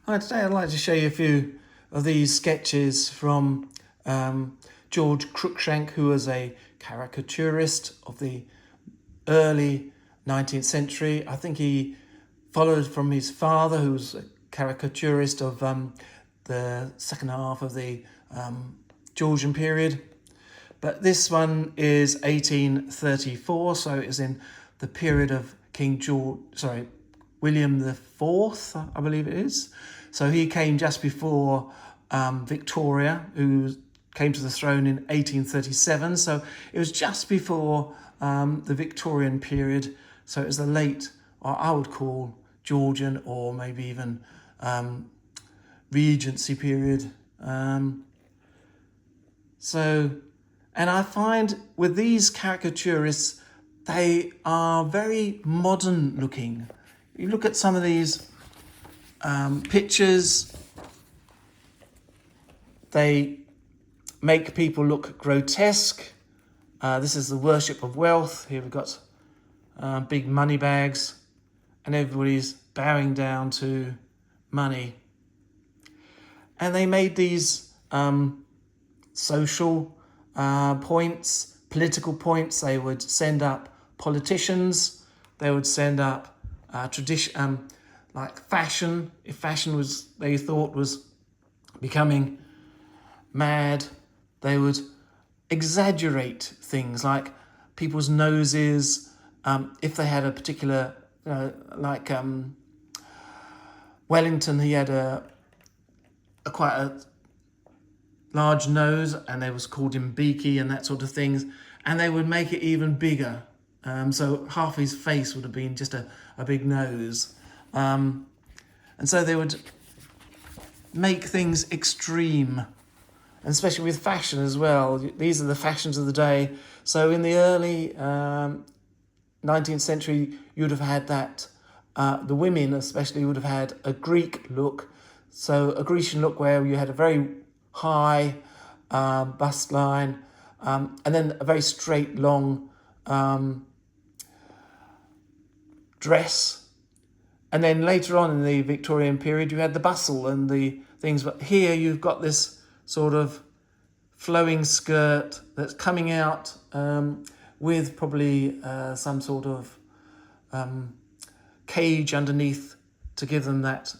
Hi, today I'd like to show you a few of these sketches from George Cruikshank, who was a caricaturist of the early 19th century. I think he followed from his father, who was a caricaturist of the second half of the Georgian period. But this one is 1834, so it is in the period of William the Fourth, I believe it is. So he came just before Victoria, who came to the throne in 1837. So it was just before the Victorian period. So it was the late, or I would call Georgian, or maybe even Regency period. And I find with these caricaturists, they are very modern looking. You look at some of these pictures, they make people look grotesque. This is the worship of wealth. Here we've got big money bags, and everybody's bowing down to money. And they made these social points, political points. They would send up politicians. They would send up tradition, like fashion. If fashion was, they thought, was becoming mad, they would exaggerate things like people's noses. If they had a particular, like Wellington, he had quite a large nose, and they was called him Beaky and that sort of things, and they would make it even bigger. So half his face would have been just a big nose. And so they would make things extreme, and especially with fashion as well. These are the fashions of the day. So in the early 19th century, you would have had that, the women especially would have had a Greek look. So a Grecian look where you had a very high bust line, and then a very straight, long dress. And then later on in the Victorian period, you had the bustle and the things. But here you've got this sort of flowing skirt that's coming out with probably some sort of cage underneath to give them that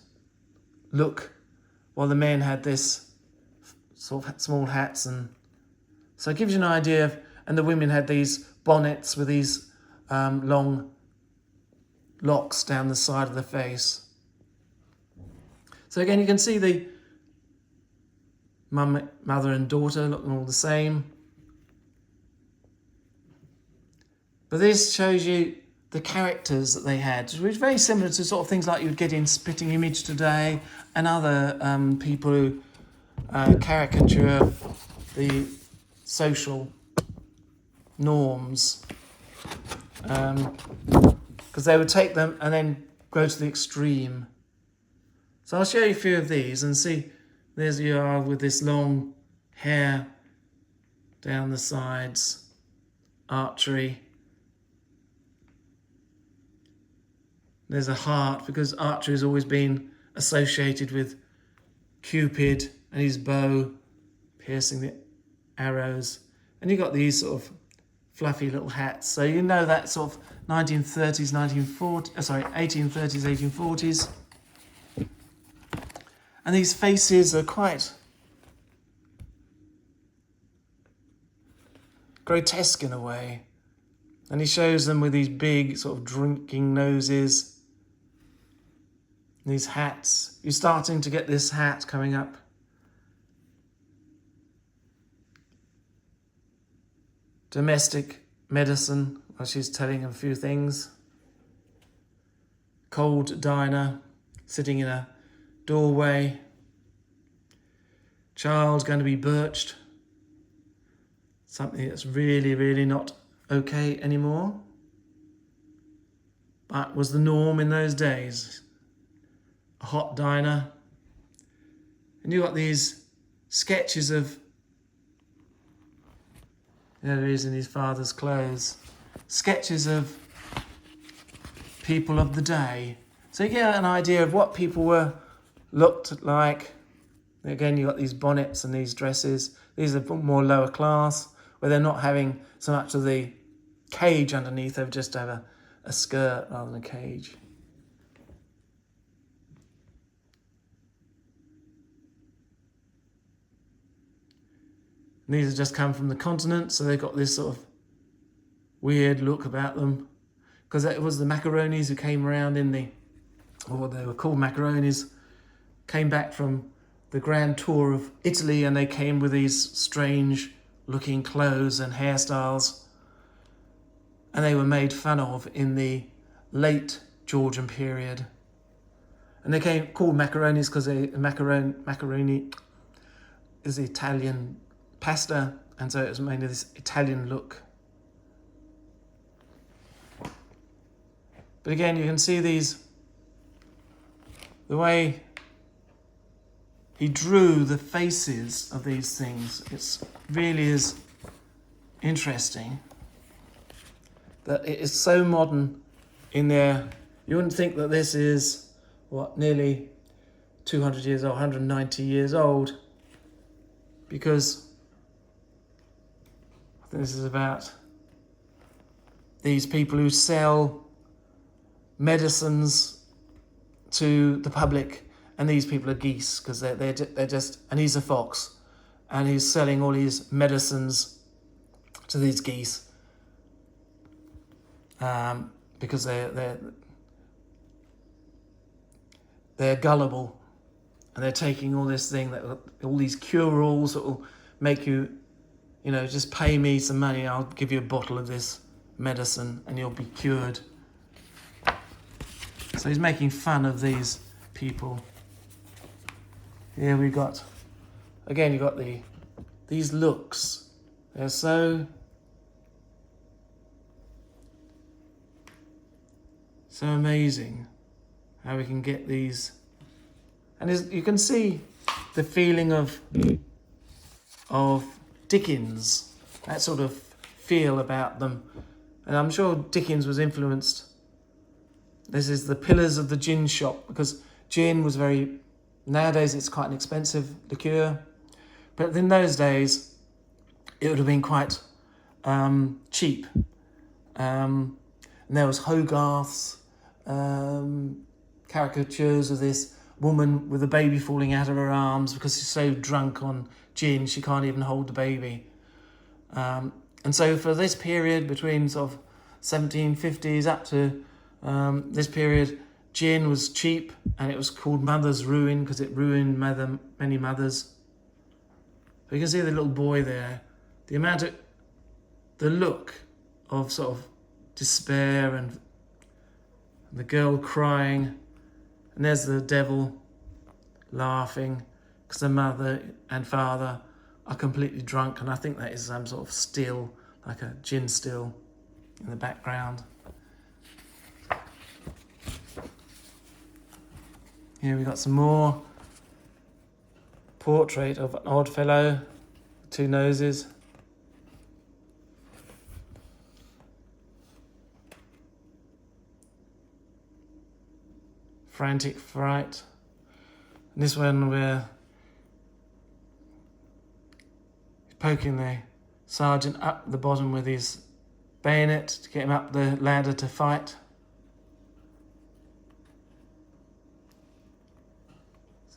look, while the men had this sort of small hats. And so it gives you an idea of, and the women had these bonnets with these long locks down the side of the face. So again, you can see the mother and daughter looking all the same. But this shows you the characters that they had, which is very similar to sort of things like you would get in Spitting Image today, and other people who caricature the social norms. Because they would take them and then go to the extreme. So I'll show you a few of these and see. There's you are with this long hair down the sides, archery. There's a heart, because archery has always been associated with Cupid and his bow piercing the arrows. And you've got these sort of fluffy little hats. So you know that sort of 1830s, 1840s. And these faces are quite grotesque in a way. And he shows them with these big sort of drinking noses. These hats. You're starting to get this hat coming up. Domestic medicine, well, she's telling him a few things. Cold diner, sitting in a doorway. Child's going to be birched. Something that's really, really not okay anymore, but was the norm in those days. A hot diner. And you've got these sketches of, there he is in his father's clothes, sketches of people of the day. So you get an idea of what people were looked like. Again, you've got these bonnets and these dresses. These are more lower class, where they're not having so much of the cage underneath. They just have a skirt rather than a cage. And these have just come from the continent, so they've got this sort of weird look about them. Because it was the macaronis who came around or they were called macaronis, came back from the grand tour of Italy, and they came with these strange looking clothes and hairstyles, and they were made fun of in the late Georgian period. And they came called macaronis because macaroni is the Italian pasta, and so it was mainly this Italian look. But again, you can see the way he drew the faces of these things. It really is interesting that it is so modern in there. You wouldn't think that this is, nearly 200 years old, 190 years old, because I think this is about these people who sell medicines to the public. And these people are geese, because they're just, and he's a fox, and he's selling all these medicines to these geese, because they're gullible, and they're taking all this thing all these cure-alls that will make you, just pay me some money, I'll give you a bottle of this medicine, and you'll be cured. So he's making fun of these people. Here we got, again, you got these looks. They're so amazing how we can get these. And you can see the feeling of Dickens, that sort of feel about them. And I'm sure Dickens was influenced. This is the pillars of the gin shop, because gin was nowadays it's quite an expensive liqueur, but in those days it would have been quite cheap. And there was Hogarth's caricatures of this woman with a baby falling out of her arms because she's so drunk on gin she can't even hold the baby. And so for this period between sort of 1750s up to this period, gin was cheap, and it was called Mother's Ruin because it ruined many mothers. But you can see the little boy there, the look of sort of despair, and the girl crying, and there's the devil laughing because the mother and father are completely drunk, and I think that is some sort of still, like a gin still in the background. Here we got some more portrait of an odd fellow, two noses. Frantic fright. And this one we're poking the sergeant up the bottom with his bayonet to get him up the ladder to fight.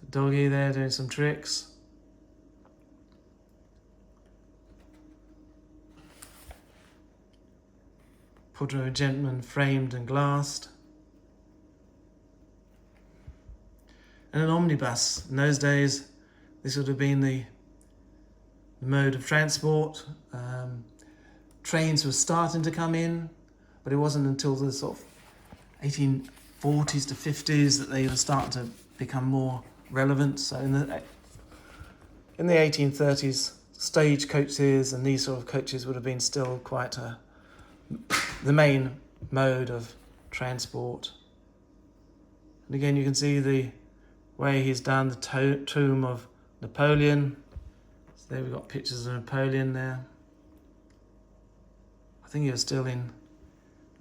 Doggy there doing some tricks. Portrait of a gentleman framed and glassed. And an omnibus. In those days, this would have been the mode of transport. Trains were starting to come in, but it wasn't until the sort of 1840s to 50s that they were starting to become more relevant. So in the 1830s, stage coaches and these sort of coaches would have been still quite the main mode of transport. And again, you can see the way he's done the tomb of Napoleon. So there we've got pictures of Napoleon there. I think he was still in,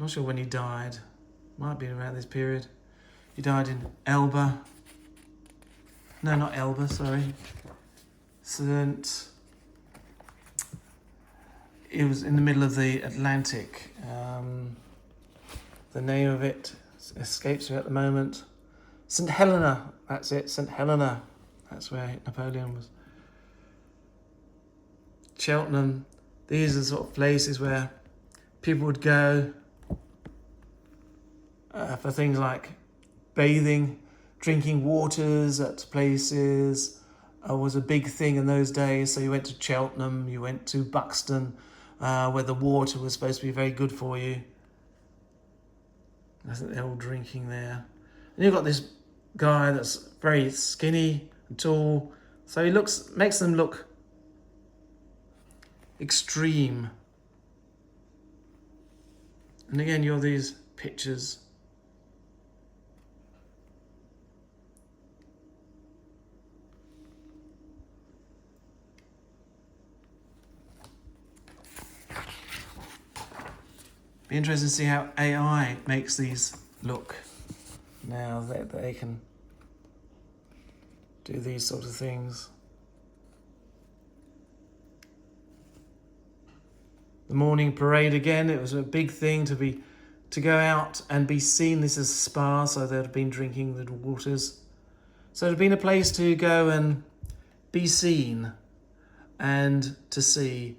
not sure when he died, might be around this period. He died in Elba. No, not Elba, sorry. St. It was in the middle of the Atlantic. The name of it escapes me at the moment. St. Helena, that's it, St. Helena. That's where Napoleon was. Cheltenham, these are the sort of places where people would go for things like bathing, drinking waters at places was a big thing in those days. So you went to Cheltenham, you went to Buxton, where the water was supposed to be very good for you. I think they're all drinking there. And you've got this guy that's very skinny and tall, so he makes them look extreme. And again, you're these pictures. Be interesting to see how AI makes these look now that they can do these sort of things. The morning parade again, it was a big thing to go out and be seen. This is a spa, so they'd have been drinking the waters. So it had been a place to go and be seen and to see.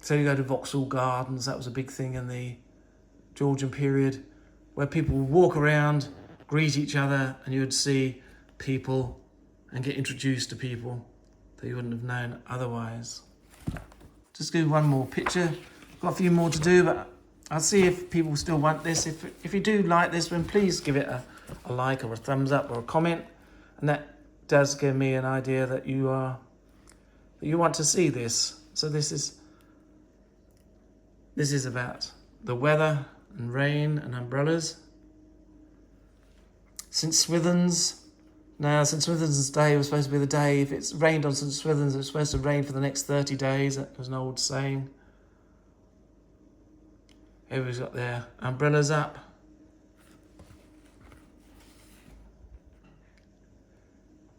So you go to Vauxhall Gardens, that was a big thing in the Georgian period, where people would walk around, greet each other, and you would see people and get introduced to people that you wouldn't have known otherwise. Just do one more picture. Got a few more to do, but I'll see if people still want this. If you do like this one, please give it a like or a thumbs up or a comment, and that does give me an idea that you want to see this. So this is about the weather and rain and umbrellas. St. Swithin's. Now, St. Swithin's Day was supposed to be the day, if it's rained on St. Swithin's, it's supposed to rain for the next 30 days. That was an old saying. Everybody's got their umbrellas up.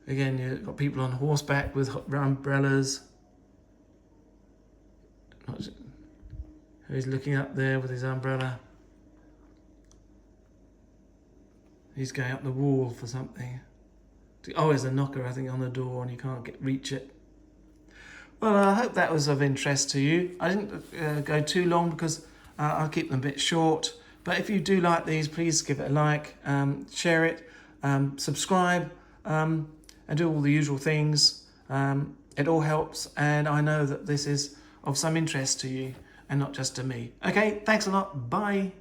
Again, you've got people on horseback with umbrellas. He's looking up there with his umbrella. He's going up the wall for something. Oh, there's a knocker, I think, on the door, and you can't reach it. Well, I hope that was of interest to you. I didn't go too long because I'll keep them a bit short. But if you do like these, please give it a like, share it, subscribe, and do all the usual things. It all helps, and I know that this is of some interest to you and not just to me. Okay, thanks a lot. Bye.